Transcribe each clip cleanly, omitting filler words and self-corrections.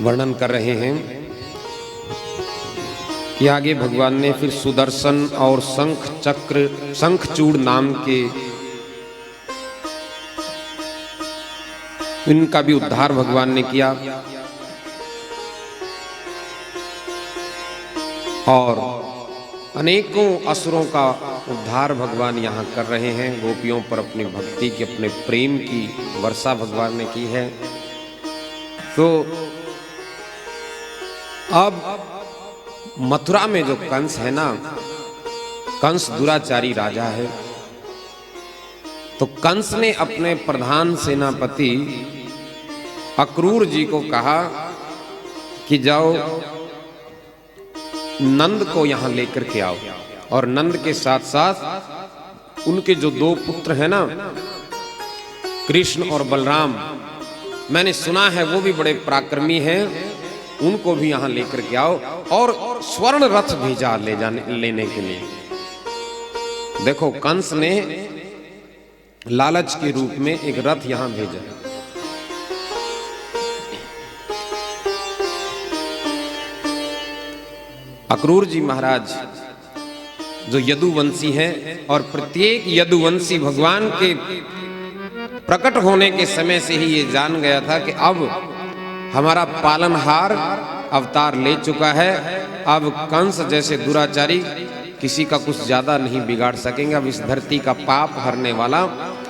वर्णन कर रहे हैं कि आगे भगवान ने फिर सुदर्शन और शंखचूड़ नाम के इनका भी उद्धार भगवान ने किया। और अनेकों असुरों का उद्धार भगवान यहाँ कर रहे हैं। गोपियों पर अपनी भक्ति की, अपने प्रेम की वर्षा भगवान ने की है। तो अब मथुरा में जो कंस है ना, कंस दुराचारी राजा है। तो कंस ने अपने प्रधान सेनापति अक्रूर जी को कहा कि जाओ नंद को यहां लेकर के आओ, और नंद के साथ साथ उनके जो दो पुत्र हैं ना, कृष्ण और बलराम, मैंने सुना है वो भी बड़े पराक्रमी हैं, उनको भी यहां लेकर के आओ। और स्वर्ण रथ भेजा लेने के लिए। देखो कंस ने लालच के रूप में एक रथ यहां भेजा। अक्रूर जी महाराज जो यदुवंशी हैं, और प्रत्येक यदुवंशी भगवान के प्रकट होने के समय से ही ये जान गया था कि अब हमारा पालनहार अवतार ले चुका है। अब कंस जैसे दुराचारी किसी का कुछ ज्यादा नहीं बिगाड़ सकेंगे। अब इस धरती का पाप हरने वाला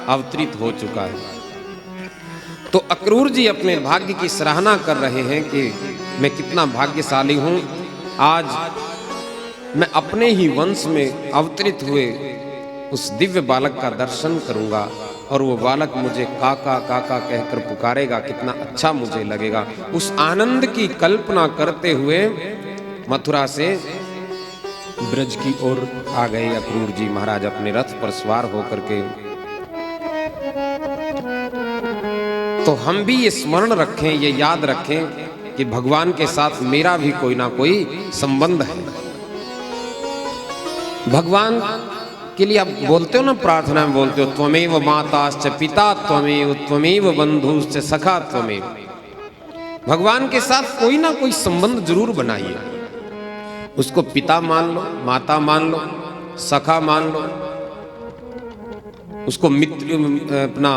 अवतरित हो चुका है। तो अक्रूर जी अपने भाग्य की सराहना कर रहे हैं कि मैं कितना भाग्यशाली हूं, आज मैं अपने ही वंश में अवतरित हुए उस दिव्य बालक का दर्शन करूंगा, और वो बालक मुझे काका काका कहकर पुकारेगा, कितना अच्छा मुझे लगेगा। उस आनंद की कल्पना करते हुए मथुरा से ब्रज की ओर आ गए अक्रूर जी महाराज अपने रथ पर सवार होकर के। तो हम भी ये स्मरण रखें, ये याद रखें कि भगवान के साथ मेरा भी कोई ना कोई संबंध है। भगवान के लिए आप बोलते हो ना, प्रार्थना में बोलते हो, त्वमेव माताश्च पिता त्वमेव बंधुश्च सखा त्वमेव। भगवान के साथ कोई ना कोई संबंध जरूर बनाइए। उसको पिता मान लो, माता मान लो, सखा मान लो, उसको मित्र अपना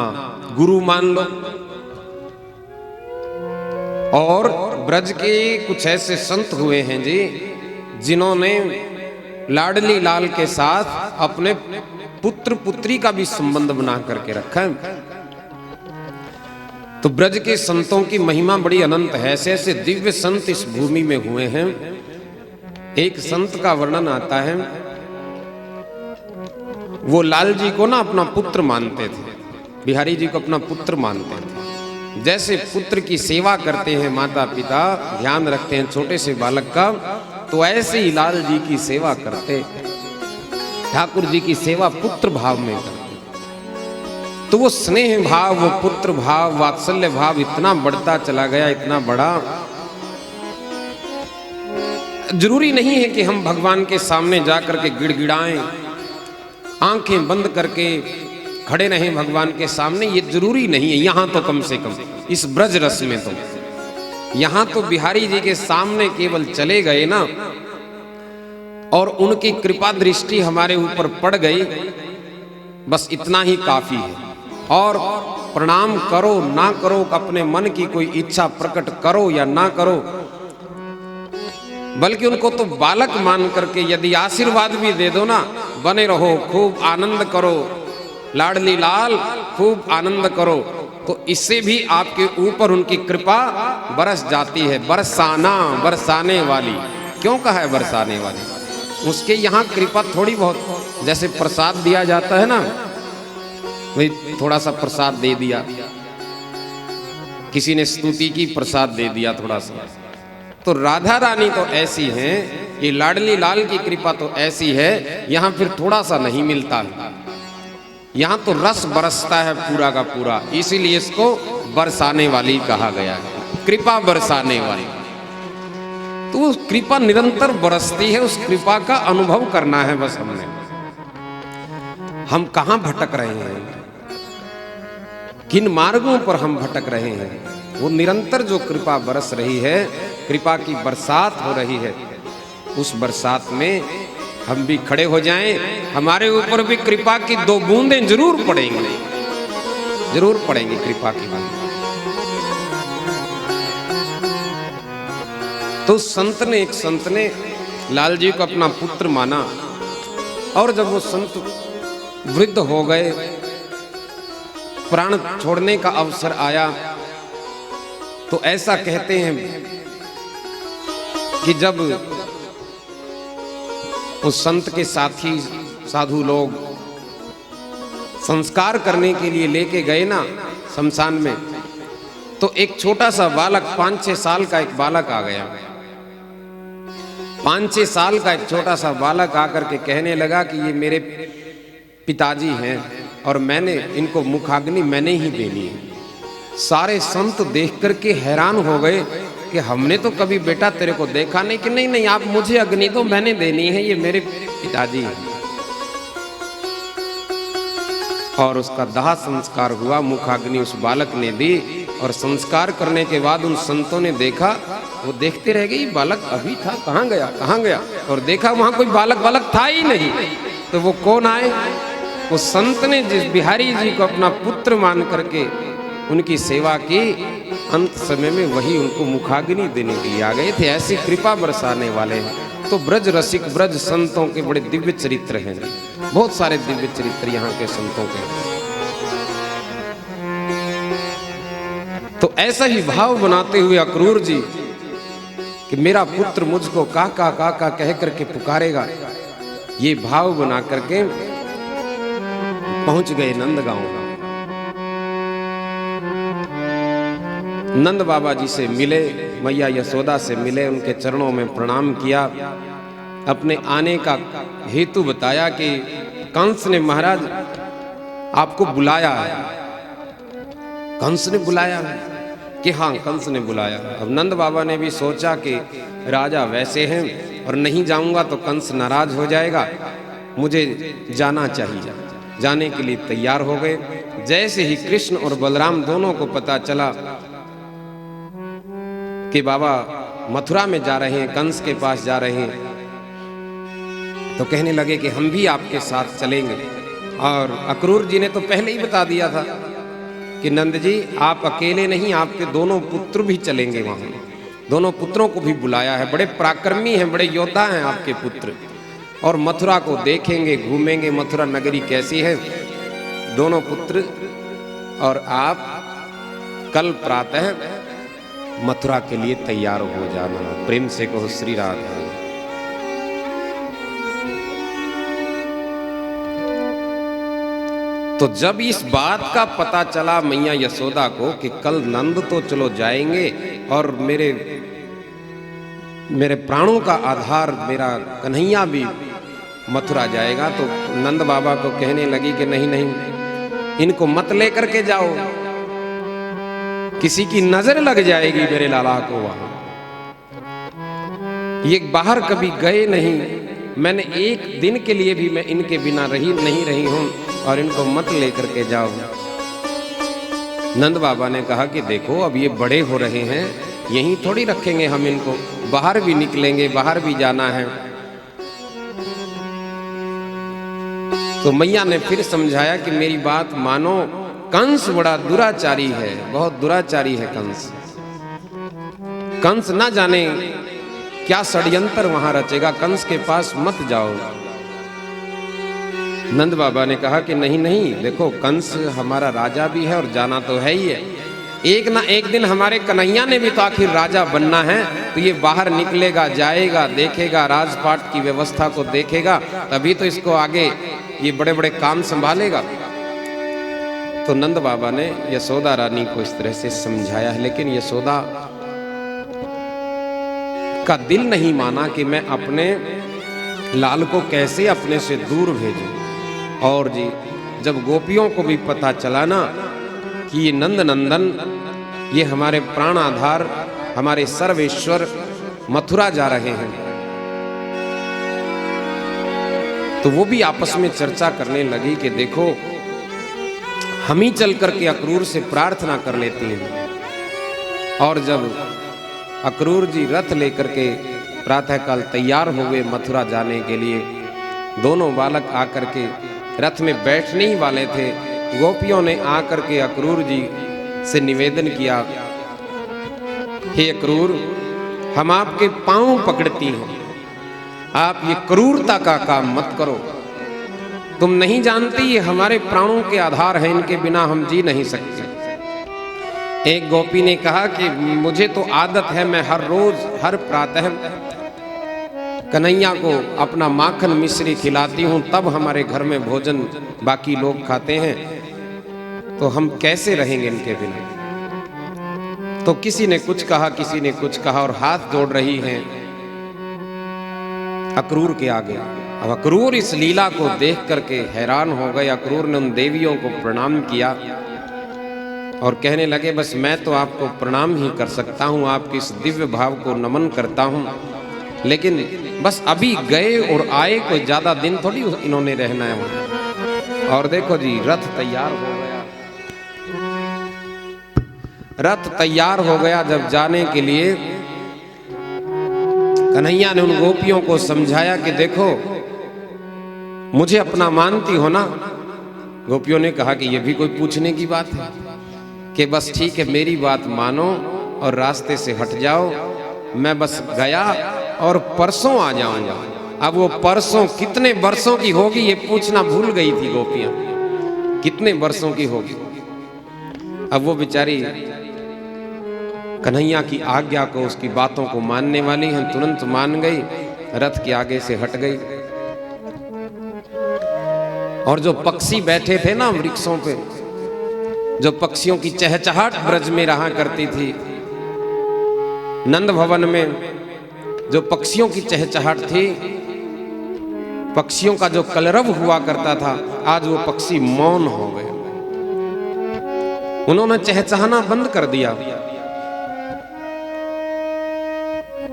गुरु मान लो। और ब्रज के कुछ ऐसे संत हुए हैं जी, जिन्होंने लाडली लाल के साथ अपने पुत्र पुत्री का भी संबंध बना करके रखा है। तो ब्रज के संतों की महिमा बड़ी अनंत है। ऐसे ऐसे दिव्य संत इस भूमि में हुए हैं। एक संत का वर्णन आता है, वो लाल जी को ना अपना पुत्र मानते थे, बिहारी जी को अपना पुत्र मानते थे। जैसे पुत्र की सेवा करते हैं माता पिता, ध्यान रखते हैं छोटे से बालक का, तो ऐसे ही लाल जी की सेवा करते, ठाकुर जी की सेवा पुत्र भाव में करते। तो वो स्नेह भाव, वो पुत्र भाव, वात्सल्य भाव इतना बढ़ता चला गया, इतना बड़ा। जरूरी नहीं है कि हम भगवान के सामने जाकर के गिड़गिड़ाएं, आंखें बंद करके खड़े रहें भगवान के सामने, ये जरूरी नहीं है। यहां तो कम से कम इस ब्रज रस में तो यहां तो बिहारी जी के सामने केवल चले गए ना, और उनकी कृपा दृष्टि हमारे ऊपर पड़ गई, बस इतना ही काफी है। और प्रणाम करो ना करो, अपने मन की कोई इच्छा प्रकट करो या ना करो, बल्कि उनको तो बालक मान करके यदि आशीर्वाद भी दे दो ना, बने रहो, खूब आनंद करो, लाडली लाल खूब आनंद करो, तो इससे भी आपके ऊपर उनकी कृपा बरस जाती है। बरसाना, बरसाने वाली। क्यों कहा है बरसाने वाली? उसके यहाँ कृपा थोड़ी बहुत, जैसे प्रसाद दिया जाता है ना, भाई थोड़ा सा प्रसाद दे दिया, किसी ने स्तुति की, प्रसाद दे दिया थोड़ा सा। तो राधा रानी तो ऐसी हैं, ये लाडली लाल की कृपा तो ऐसी है, यहाँ फिर थोड़ा सा नहीं मिलता है, यहाँ तो रस बरसता है पूरा का पूरा। इसीलिए इसको बरसाने वाली कहा गया है, कृपा बरसाने वाली। तो उस कृपा निरंतर बरसती है, उस कृपा का अनुभव करना है बस हमने। हम कहाँ भटक रहे हैं, किन मार्गों पर हम भटक रहे हैं, वो निरंतर जो कृपा बरस रही है, कृपा की बरसात हो रही है, उस बरसात में हम भी खड़े हो जाएं, हमारे ऊपर भी कृपा की 2 बूंदें जरूर पड़ेंगी, जरूर पड़ेंगी कृपा की बूंदें। तो एक संत ने लाल जी को अपना पुत्र माना, और जब वो संत वृद्ध हो गए, प्राण छोड़ने का अवसर आया, तो ऐसा कहते हैं कि जब उस संत के साथी साधु लोग संस्कार करने के लिए लेके गए ना शमशान में, तो एक छोटा सा बालक 5-6 साल का एक बालक आ गया। 5-6 साल का एक छोटा सा बालक आकर के कहने लगा कि ये मेरे पिताजी हैं और मैंने इनको मुखाग्नि मैंने ही देनी है। सारे संत देख करके हैरान हो गए कि हमने तो कभी बेटा तेरे को देखा नहीं। कि नहीं नहीं, आप मुझे अग्नि दो, मैंने देनी है, ये मेरे पिताजी हैं। और उसका दाह संस्कार हुआ, मुखाग्नि उस बालक ने दी, और संस्कार करने के बाद उन संतों ने देखा, वो देखते रह गए बालक अभी था, कहाँ गया कहाँ गया, और देखा वहां कोई बालक था ही नहीं। तो वो कौन आए? वो संत ने जिस बिहारी जी को अपना पुत्र मान करके उनकी सेवा की, अंत समय में वही उनको मुखाग्नि देने के लिए आ गए थे। ऐसी कृपा बरसाने वाले हैं। तो ब्रज रसिक ब्रज संतों के बड़े दिव्य चरित्र हैं, बहुत सारे दिव्य चरित्र यहाँ के संतों के। तो ऐसा ही भाव बनाते हुए अक्रूर जी कि मेरा पुत्र मुझको काका काका कह करके पुकारेगा, ये भाव बना करके पहुंच गए नंदगांव। नंद बाबा जी से मिले, मैया यशोदा से मिले, उनके चरणों में प्रणाम किया, अपने आने का हेतु बताया कि कंस ने महाराज आपको बुलाया है। कंस ने बुलाया है कि हाँ, कंस ने बुलाया। अब नंद बाबा ने भी सोचा कि राजा वैसे हैं और नहीं जाऊंगा तो कंस नाराज हो जाएगा, मुझे जाना चाहिए। जाने के लिए तैयार हो गए। जैसे ही कृष्ण और बलराम दोनों को पता चला कि बाबा मथुरा में जा रहे हैं, कंस के पास जा रहे हैं, तो कहने लगे कि हम भी आपके साथ चलेंगे। और अक्रूर जी ने तो पहले ही बता दिया था कि नंद जी आप अकेले नहीं, आपके दोनों पुत्र भी चलेंगे वहां। दोनों पुत्रों को भी बुलाया है, बड़े पराक्रमी हैं, बड़े योद्धा हैं आपके पुत्र, और मथुरा को देखेंगे, घूमेंगे, मथुरा नगरी कैसी है। दोनों पुत्र और आप कल प्रातः मथुरा के लिए तैयार हो जाना। प्रेम से कहो श्री राधा। तो जब इस बात का पता चला मैया यशोदा को कि कल नंद तो चलो जाएंगे और मेरे प्राणों का आधार मेरा कन्हैया भी मथुरा जाएगा, तो नंद बाबा को कहने लगी कि नहीं नहीं, इनको मत लेकर के जाओ, किसी की नजर लग जाएगी मेरे लाला को वहां। ये बाहर कभी गए नहीं, मैंने एक दिन के लिए भी मैं इनके बिना नहीं रही हूं, और इनको मत लेकर के जाओ। नंद बाबा ने कहा कि देखो अब ये बड़े हो रहे हैं, यहीं थोड़ी रखेंगे हम इनको, बाहर भी निकलेंगे, बाहर भी जाना है। तो मैया ने फिर समझाया कि मेरी बात मानो, कंस बड़ा दुराचारी है, बहुत दुराचारी है कंस। कंस ना जाने क्या षड्यंत्र वहां रचेगा, कंस के पास मत जाओ। नंद बाबा ने कहा कि नहीं नहीं, देखो कंस हमारा राजा भी है और जाना तो है ही है, एक ना एक दिन हमारे कन्हैया ने भी तो आखिर राजा बनना है, तो ये बाहर निकलेगा, जाएगा, देखेगा, राजपाट की व्यवस्था को देखेगा, तभी तो इसको आगे ये बड़े बड़े काम संभालेगा। तो नंद बाबा ने यशोदा रानी को इस तरह से समझाया है, लेकिन यशोदा का दिल नहीं माना कि मैं अपने लाल को कैसे अपने से दूर भेजूं। और जी जब गोपियों को भी पता चला ना कि ये नंद नंदन, ये हमारे प्राण आधार, हमारे सर्वेश्वर मथुरा जा रहे हैं, तो वो भी आपस में चर्चा करने लगी कि देखो हम ही चल करके अक्रूर से प्रार्थना कर लेती हैं और जब अक्रूर जी रथ लेकर के प्रातःकाल तैयार हो गए मथुरा जाने के लिए, दोनों बालक आकर के रथ में बैठने ही वाले थे, गोपियों ने आकर के अक्रूर जी से निवेदन किया, हे अक्रूर, हम आपके पांव पकड़ती हैं, आप ये क्रूरता का काम मत करो, तुम नहीं जानती ये हमारे प्राणों के आधार हैं, इनके बिना हम जी नहीं सकते। एक गोपी ने कहा कि मुझे तो आदत है, मैं हर रोज हर प्रातः कन्हैया को अपना माखन मिश्री खिलाती हूँ, तब हमारे घर में भोजन बाकी लोग खाते हैं, तो हम कैसे रहेंगे इनके बिना। तो किसी ने कुछ कहा, किसी ने कुछ कहा, और हाथ जोड़ रही हैं अक्रूर के आगे। अब अक्रूर इस लीला को देख करके हैरान हो गए। अक्रूर ने उन देवियों को प्रणाम किया और कहने लगे, बस मैं तो आपको प्रणाम ही कर सकता हूँ, आपके इस दिव्य भाव को नमन करता हूँ, लेकिन बस अभी गए और आए, कोई ज्यादा दिन थोड़ी इन्होंने रहना है वहां। और देखो जी, रथ तैयार हो गया, रथ तैयार हो गया। जब जाने के लिए कन्हैया ने उन गोपियों को समझाया कि देखो, मुझे अपना मानती हो ना। गोपियों ने कहा कि यह भी कोई पूछने की बात है, कि बस ठीक है, मेरी बात मानो और रास्ते से हट जाओ, मैं बस गया और परसों आ जाऊंगा। अब वो परसों कितने वर्षों की होगी ये पूछना भूल गई थी गोपियां, कितने वर्षों की होगी। अब वो बेचारी कन्हैया की आज्ञा को, उसकी बातों को मानने वाली हैं, तुरंत मान गई, रथ के आगे से हट गई। और जो पक्षी बैठे थे ना वृक्षों पे, जो पक्षियों की चहचहाट ब्रज में रहा करती थी, नंद भवन में जो पक्षियों की चहचहाट थी, पक्षियों का जो कलरव हुआ करता था, आज वो पक्षी मौन हो गए, उन्होंने चहचहाना बंद कर दिया।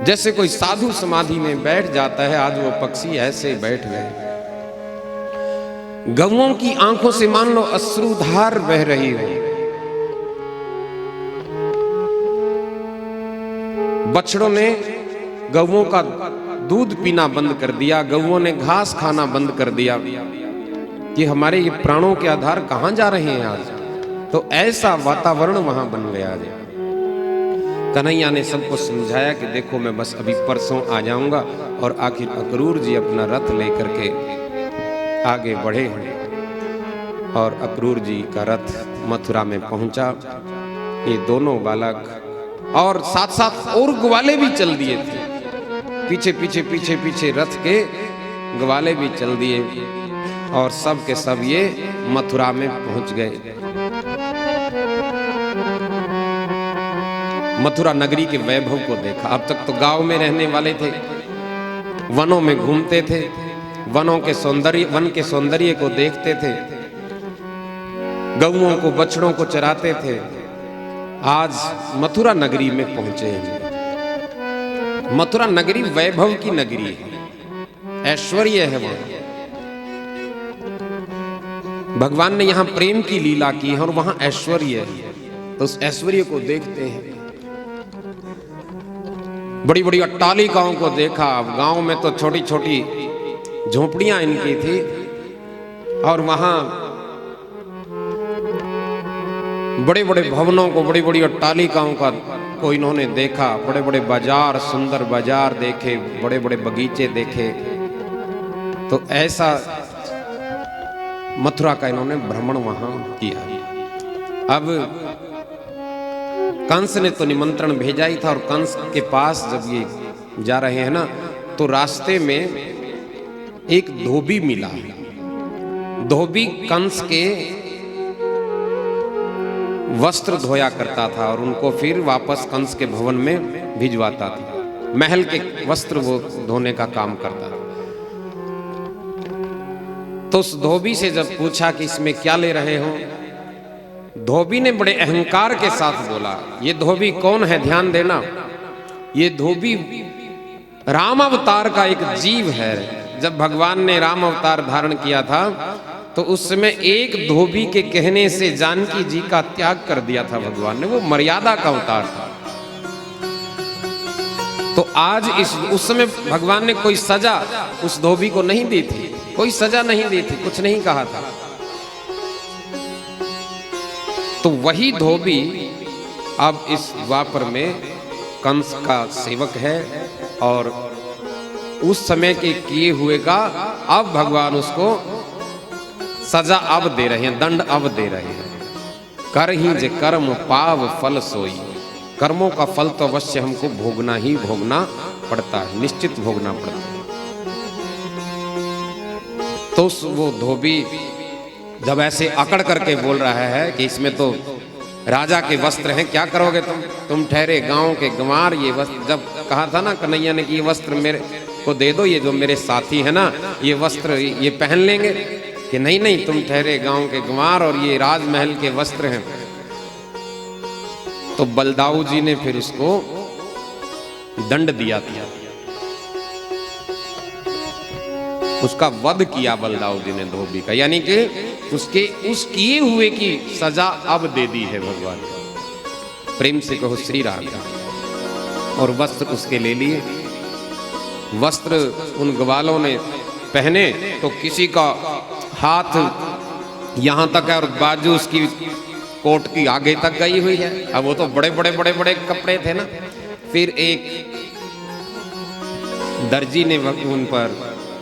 जैसे कोई साधु समाधि में बैठ जाता है, आज वो पक्षी ऐसे बैठ गए। गौओं की आंखों से मान लो अश्रुधार बह रही हो, बछड़ों ने गौओं का दूध पीना बंद कर दिया, गौओं ने घास खाना बंद कर दिया, कि हमारे ये प्राणों के आधार कहां जा रहे हैं आज। तो ऐसा वातावरण वहां बन गया। कन्हैया ने सबको समझाया कि देखो, मैं बस अभी परसों आ जाऊंगा। और आखिर अक्रूर जी अपना रथ लेकर के आगे बढ़े और अक्रूर जी का रथ मथुरा में पहुंचा। ये दोनों बालक और साथ साथ और ग्वाले भी चल दिए थे, पीछे पीछे पीछे पीछे रथ के ग्वाले भी चल दिए, और सब के सब ये मथुरा में पहुंच गए। मथुरा नगरी के वैभव को देखा। अब तक तो गांव में रहने वाले थे, वनों में घूमते थे, वनों के सौंदर्य, वन के सौंदर्य को देखते थे, गौओं को बछड़ों को चराते थे। आज मथुरा नगरी में पहुंचे हैं। मथुरा नगरी वैभव की नगरी है, ऐश्वर्य है वहां। भगवान ने यहां प्रेम की लीला की है और वहां ऐश्वर्य है, तो उस ऐश्वर्य को देखते हैं। बड़ी बड़ी अट्टालिकाओं को देखा। अब गांव में तो छोटी छोटी झोपड़ियां इनकी थी, और वहां बड़े बड़े भवनों को, बड़ी बड़ी अट्टालिकाओं को इन्होंने देखा। बड़े बड़े बाजार, सुंदर बाजार देखे, बड़े बड़े बगीचे देखे। तो ऐसा मथुरा का इन्होंने भ्रमण वहां किया। अब कंस ने तो निमंत्रण भेजा ही था, और कंस के पास जब ये जा रहे हैं ना, तो रास्ते में एक धोबी मिला। धोबी कंस के वस्त्र धोया करता था और उनको फिर वापस कंस के भवन में भिजवाता था। महल के वस्त्र वो धोने का काम करता था। तो उस धोबी से जब पूछा कि इसमें क्या ले रहे हो, धोबी ने बड़े अहंकार के साथ बोला। ये धोबी कौन है, ध्यान देना, ये धोबी राम अवतार का एक जीव है। जब भगवान ने राम अवतार धारण किया था, तो उस समय एक धोबी के कहने से जानकी जी का त्याग कर दिया था भगवान ने। वो मर्यादा का अवतार था। आज उस समय भगवान ने कोई सजा उस धोबी को नहीं दी थी, कोई सजा नहीं दी थी, कुछ नहीं कहा था। तो वही धोबी अब इस द्वापर में कंस का सेवक है और उस समय के किए हुए का अब भगवान उसको सजा अब दे रहे हैं, दंड अब दे रहे हैं। कर ही जे कर्म पाव फल सोई, कर्मों का फल तो अवश्य हमको भोगना ही भोगना पड़ता है, निश्चित भोगना पड़ता है। तो वो धोबी जब ऐसे अकड़ करके बोल रहा है कि इसमें तो राजा के वस्त्र हैं, क्या करोगे तुम ठहरे गांव के गंवार, ये वस्त्र, जब कहा था ना कन्हैया ने कि ये वस्त्र मेरे को दे दो, ये जो मेरे साथी है ना ये वस्त्र ये पहन लेंगे, कि नहीं नहीं तुम ठहरे गांव के गंवार और ये राजमहल के वस्त्र हैं। तो बलदाऊ जी ने फिर उसको दंड दिया था, उसका वध किया बलदाऊ जी ने धोबी का, यानी कि उसके उस किए हुए की सजा अब दे दी है भगवान। प्रेम से कहो श्री राम। और वस्त्र उसके ले लिए, वस्त्र उन ग्वालों ने पहने तो किसी का हाथ यहां तक है और बाजू उसकी कोट की आगे तक गई हुई है। अब वो तो बड़े बड़े बड़े बड़े कपड़े थे ना। फिर एक दर्जी ने उन पर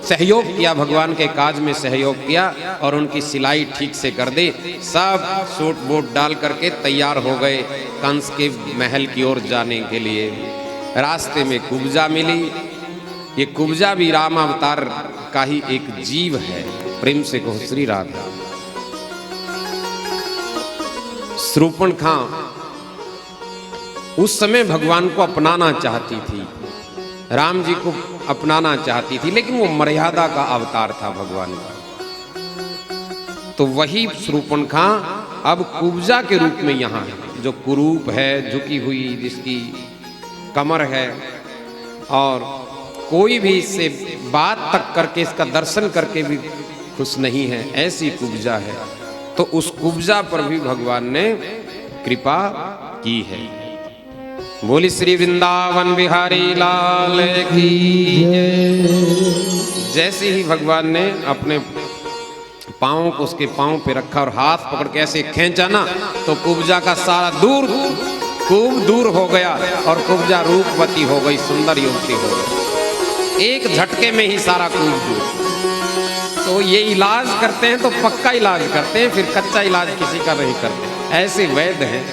सहयोग किया, भगवान के काज में सहयोग किया और उनकी सिलाई ठीक से कर दी। सब सूट बूट डाल करके तैयार हो गए कंस के महल की ओर जाने के लिए। रास्ते में कुब्जा मिली। ये कुब्जा भी राम अवतार का ही एक जीव है। प्रेम से कहो श्री राधा। शूर्पणखा उस समय भगवान को अपनाना चाहती थी, राम जी को अपनाना चाहती थी, लेकिन वो मर्यादा का अवतार था भगवान का। तो वही शूर्पणखा अब कुब्जा के रूप में यहाँ है, जो कुरूप है, झुकी हुई, जिसकी कमर है और कोई भी इससे बात तक करके, इसका दर्शन करके भी खुश नहीं है, ऐसी कुब्जा है। तो उस कुब्जा पर भी भगवान ने कृपा की है। बोली श्री वृंदावन बिहारी लाल की जय। जैसे ही भगवान ने अपने पांव को उसके पांव पे रखा और हाथ पकड़ के ऐसे खींचा ना, तो कुब्जा का सारा खूब दूर हो गया और कुब्जा रूपवती हो गई, सुंदर युवती हो गई, एक झटके में ही सारा खूब दूर। तो ये इलाज करते हैं तो पक्का इलाज करते हैं, फिर कच्चा इलाज किसी का नहीं करते, ऐसे वैद्य हैं।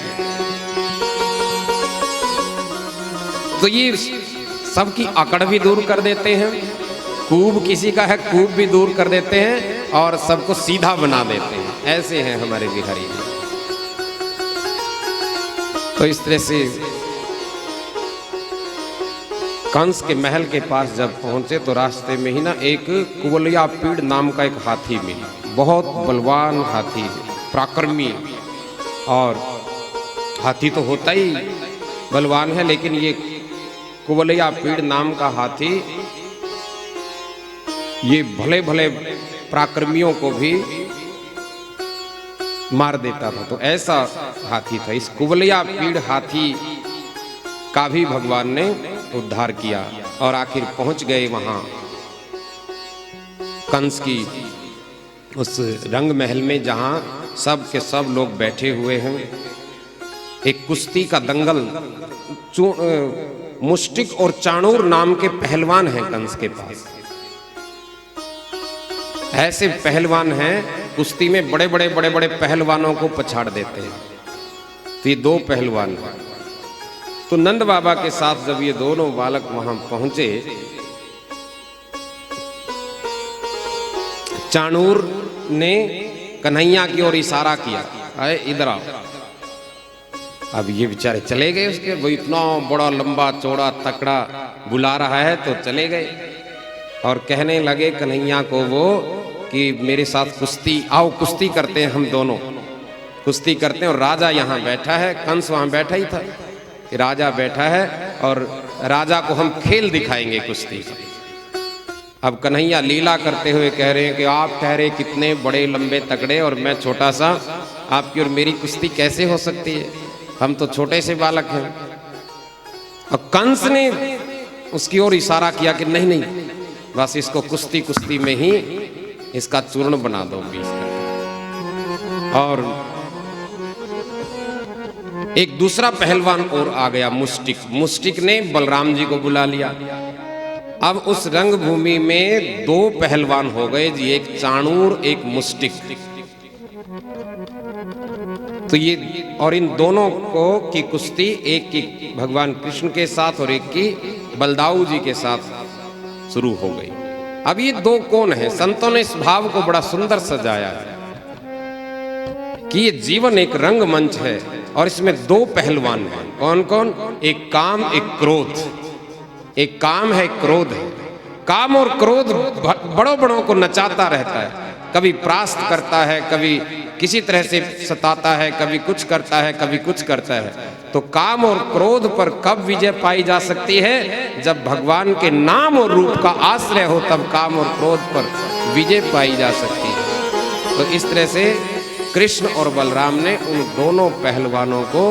तो ये सबकी अकड़ भी दूर कर देते हैं, कूब किसी का है कूब भी दूर कर देते हैं और सबको सीधा बना देते हैं, ऐसे हैं हमारे बिहारी। तो इस तरह से कंस के महल के पास जब पहुंचे तो रास्ते में ही ना एक कुवलिया पीड़ नाम का एक हाथी मिला, बहुत बलवान हाथी, पराक्रमी। और हाथी तो होता ही बलवान है, लेकिन ये कुवलिया पीड़ नाम का हाथी ये भले भले पराक्रमियों को भी मार देता था। तो ऐसा हाथी था। इस कुवलिया पीड़ हाथी का भी भगवान ने उद्धार किया और आखिर पहुंच गए वहां कंस की उस रंग महल में, जहां सब के सब लोग बैठे हुए हैं। एक कुश्ती का दंगल, मुष्टिक और चाणूर नाम के पहलवान हैं कंस के पास। ऐसे पहलवान हैं, कुश्ती में बड़े बड़े पहलवानों को पछाड़ देते हैं। तो ये दो पहलवान हैं। तो नंद बाबा के साथ जब ये दोनों बालक वहां पहुंचे, चाणूर ने कन्हैया की ओर इशारा किया, अरे इधर आओ। अब ये बेचारे चले गए उसके, वो इतना बड़ा लंबा चौड़ा तकड़ा बुला रहा है तो चले गए और कहने लगे कन्हैया को वो कि मेरे साथ कुश्ती, आओ कुश्ती करते हैं, हम दोनों कुश्ती करते हैं। और राजा यहाँ बैठा है, कंस वहाँ बैठा ही था कि राजा बैठा है और राजा को हम खेल दिखाएंगे कुश्ती का। अब कन्हैया लीला करते हुए कह रहे हैं कि आप ठहरे कितने बड़े लंबे तगड़े और मैं छोटा सा, आपकी और मेरी कुश्ती कैसे हो सकती है, हम तो छोटे से बालक हैं। और कंस ने उसकी ओर इशारा किया कि नहीं नहीं, बस इसको कुश्ती कुश्ती में ही इसका चूर्ण बना दो पीस कर। और एक दूसरा पहलवान और आ गया, मुष्टिक। मुष्टिक ने बलराम जी को बुला लिया। अब उस रंगभूमि में दो पहलवान हो गए जी, एक चाणूर एक मुष्टिक। तो ये और इन दोनों को की कुश्ती, एक की भगवान कृष्ण के साथ और एक की बलदाऊ जी के साथ शुरू हो गई। अब ये दो कौन है? संतों ने इस भाव को बड़ा सुंदर सजाया है कि ये जीवन एक रंगमंच है और इसमें दो पहलवान हैं। कौन कौन? एक काम एक क्रोध। एक काम है, क्रोध है। काम और क्रोध बड़ों बड़ों को नचाता रहता है, कभी परास्त करता है, कभी किसी तरह से सताता है, कभी कुछ करता है, कभी कुछ करता है। तो काम और क्रोध पर कब विजय पाई जा सकती है? जब भगवान के नाम और रूप का आश्रय हो, तब काम और क्रोध पर विजय पाई जा सकती है। तो इस तरह से कृष्ण और बलराम ने उन दोनों पहलवानों को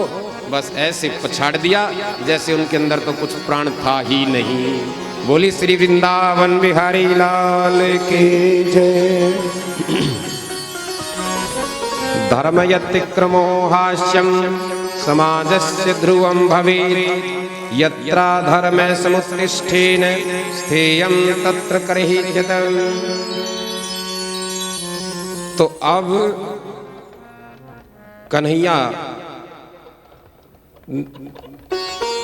बस ऐसे पछाड़ दिया जैसे उनके अंदर तो कुछ प्राण था ही नहीं। बोली श्री वृंदावन बिहारी लाल की जय। धर्मयतिक्रमो हास्यम समाजस्य ध्रुवं भवेत्, यत्रा धर्मे समुत्तिष्ठेन स्थेयं तत्र करहित्यतम्। तो अब कन्हैया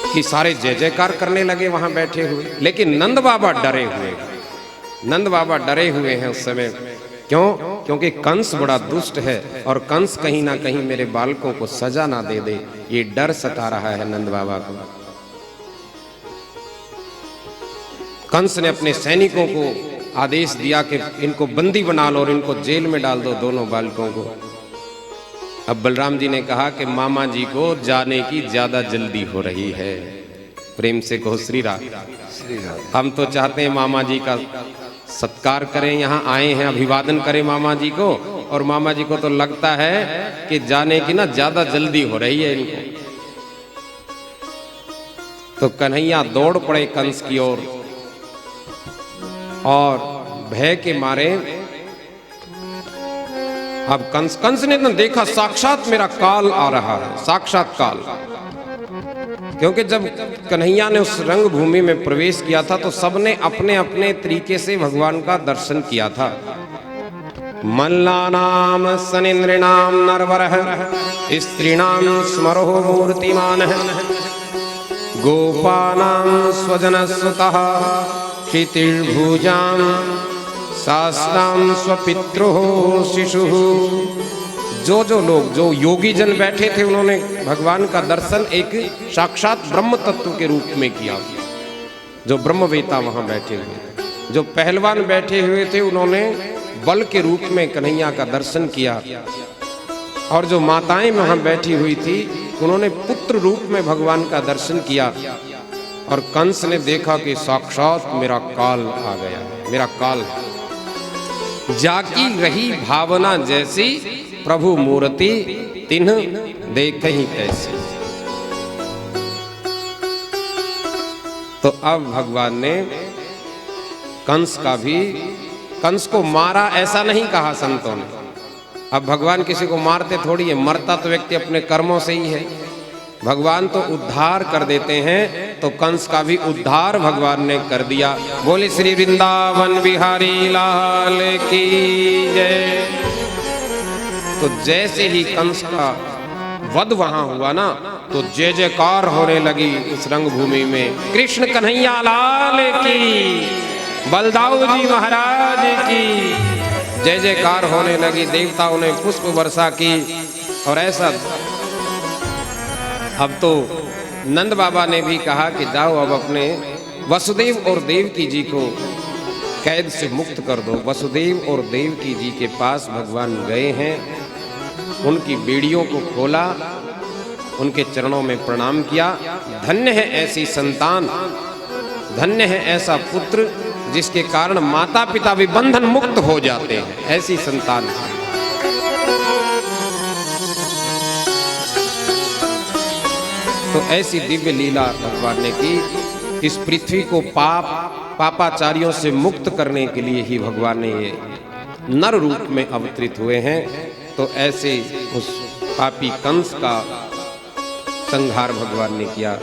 कि सारे जय जयकार करने लगे वहां बैठे हुए, लेकिन नंद बाबा डरे हुए। नंद बाबा डरे हुए हैं उस समय। क्यों? क्योंकि कंस बड़ा दुष्ट है और कंस कहीं ना कहीं मेरे बालकों को सजा ना दे दे, ये डर सता रहा है नंद बाबा को। कंस ने अपने सैनिकों को आदेश दिया कि इनको बंदी बना लो और इनको जेल में डाल दो, दोनों बालकों को। अब बलराम जी ने कहा कि मामा जी को जाने की ज्यादा जल्दी हो रही है। प्रेम से कहो श्री राम। हम तो चाहते हैं मामा जी का सत्कार करें, यहाँ आए हैं अभिवादन करें मामा जी को, और मामा जी को तो लगता है कि जाने की ना ज्यादा जल्दी हो रही है इनको। तो कन्हैया दौड़ पड़े कंस की ओर और भय के मारे अब कंस ने तो देखा साक्षात मेरा काल आ रहा है, साक्षात काल। क्योंकि जब कन्हैया ने उस रंगभूमि में प्रवेश किया था तो सबने अपने अपने तरीके से भगवान का दर्शन किया था। मल्लानाम सनिन्द्रिणाम नरवरः स्त्रीणाम स्मरो मूर्तिमानः गोपानां स्वजनस्वतः क्षितिर्भुजां शास्त्रां स्वपित्रोः शिशुः। जो लोग, जो योगी जन बैठे थे, उन्होंने भगवान का दर्शन एक साक्षात ब्रह्म तत्व के रूप में किया। जो ब्रह्मवेता वहां बैठे हुए, जो पहलवान बैठे हुए थे, उन्होंने बल के रूप में कन्हैया का दर्शन किया। और जो माताएं वहां बैठी हुई थी, उन्होंने पुत्र रूप में भगवान का दर्शन किया। और कंस ने देखा कि साक्षात मेरा काल आ गया, मेरा काल है। जाकी रही भावना जैसी प्रभु मूर्ति तिन्ह देखहि तैसी। तो अब भगवान ने कंस को मारा ऐसा नहीं कहा संतों ने। अब भगवान किसी को मारते थोड़ी है, मरता तो व्यक्ति अपने कर्मों से ही है। भगवान तो उद्धार कर देते हैं, तो कंस का भी उद्धार भगवान ने कर दिया। बोले श्री वृंदावन बिहारी लाल की जय। तो जैसे ही कंस का वध वहां हुआ ना, तो जय जयकार होने लगी इस रंगभूमि में। कृष्ण कन्हैया लाल की, बलदाऊ जी महाराज की जय जयकार होने लगी। देवताओं ने पुष्प वर्षा की और ऐसा। अब तो नंद बाबा ने भी कहा कि जाओ अब अपने वसुदेव और देवकी जी को कैद से मुक्त कर दो। वसुदेव और देवकी जी के पास भगवान गए हैं, उनकी बेड़ियों को खोला, उनके चरणों में प्रणाम किया। धन्य है ऐसी संतान, धन्य है ऐसा पुत्र जिसके कारण माता पिता भी बंधन मुक्त हो जाते हैं। ऐसी संतान। तो ऐसी दिव्य लीला भगवान ने की इस पृथ्वी को पापाचारियों से मुक्त करने के लिए ही भगवान ने ये नर रूप में अवतरित हुए हैं। तो ऐसे उस पापी कंस का संहार भगवान ने किया।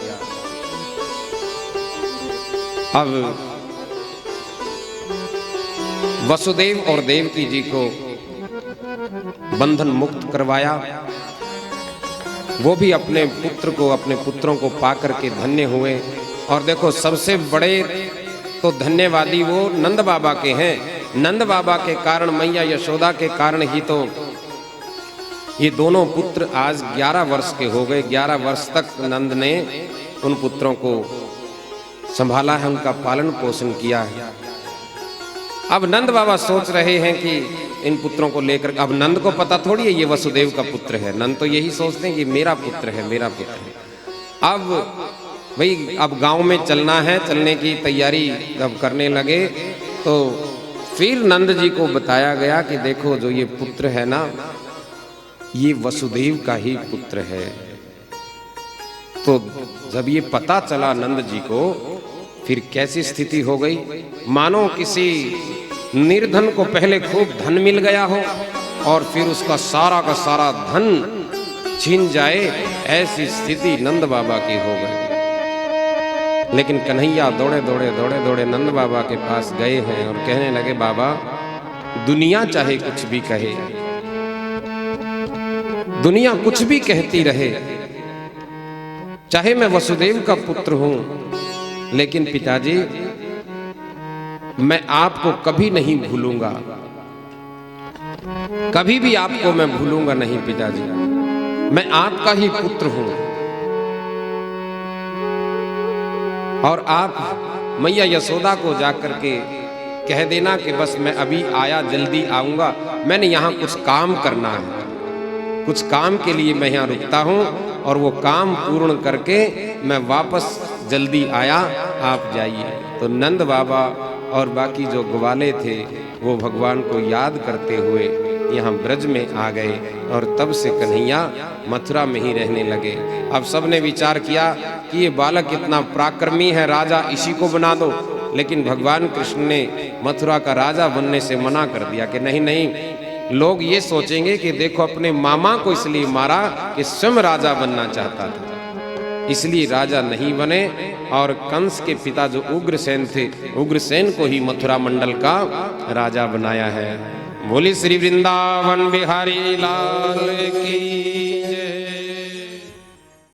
अब वसुदेव और देवकी जी को बंधन मुक्त करवाया। वो भी अपने पुत्र को, अपने पुत्रों को पाकर के धन्य हुए। और देखो, सबसे बड़े तो धन्यवादी वो नंद बाबा के हैं। नंद बाबा के कारण, मैया यशोदा के कारण ही तो ये दोनों पुत्र आज 11 वर्ष के हो गए। 11 वर्ष तक नंद ने उन पुत्रों को संभाला है, उनका पालन पोषण किया है। अब नंद बाबा सोच रहे हैं कि इन पुत्रों को लेकर, अब नंद को पता थोड़ी है ये वसुदेव का पुत्र है। नंद तो यही सोचते हैं कि मेरा पुत्र है, मेरा पुत्र है। अब भाई, अब गांव में चलना है, चलने की तैयारी जब करने लगे तो फिर नंद जी को बताया गया कि देखो, जो ये पुत्र है ना, ये वसुदेव का ही पुत्र है। तो जब ये पता चला नंद जी को, फिर कैसी स्थिति हो गई, मानो किसी निर्धन को पहले खूब धन मिल गया हो और फिर उसका सारा का सारा धन छीन जाए, ऐसी स्थिति नंद बाबा की हो गई। लेकिन कन्हैया दौड़े दौड़े नंद बाबा के पास गए हैं और कहने लगे, बाबा, दुनिया चाहे कुछ भी कहे, दुनिया कुछ भी कहती रहे, चाहे मैं वसुदेव का पुत्र हूं, लेकिन पिताजी, मैं आपको कभी नहीं भूलूंगा, कभी भी आपको मैं भूलूंगा नहीं पिताजी। मैं आपका ही पुत्र हूं और आप मैया यशोदा को जाकर के कह देना कि बस मैं अभी आया, जल्दी आऊंगा, मैंने यहां कुछ काम करना है, कुछ काम के लिए मैं यहाँ रुकता हूँ और वो काम पूर्ण करके मैं वापस जल्दी आया, आप जाइए। तो नंद बाबा और बाकी जो ग्वाले थे वो भगवान को याद करते हुए यहाँ ब्रज में आ गए और तब से कन्हैया मथुरा में ही रहने लगे। अब सबने विचार किया कि ये बालक इतना पराक्रमी है, राजा इसी को बना दो। लेकिन भगवान कृष्ण ने मथुरा का राजा बनने से मना कर दिया कि नहीं नहीं, लोग ये सोचेंगे कि देखो, अपने मामा को इसलिए मारा कि स्वयं राजा बनना चाहता था, इसलिए राजा नहीं बने। और कंस के पिता जो उग्रसेन थे, उग्रसेन को ही मथुरा मंडल का राजा बनाया है। बोली श्री वृंदावन बिहारी लाल की।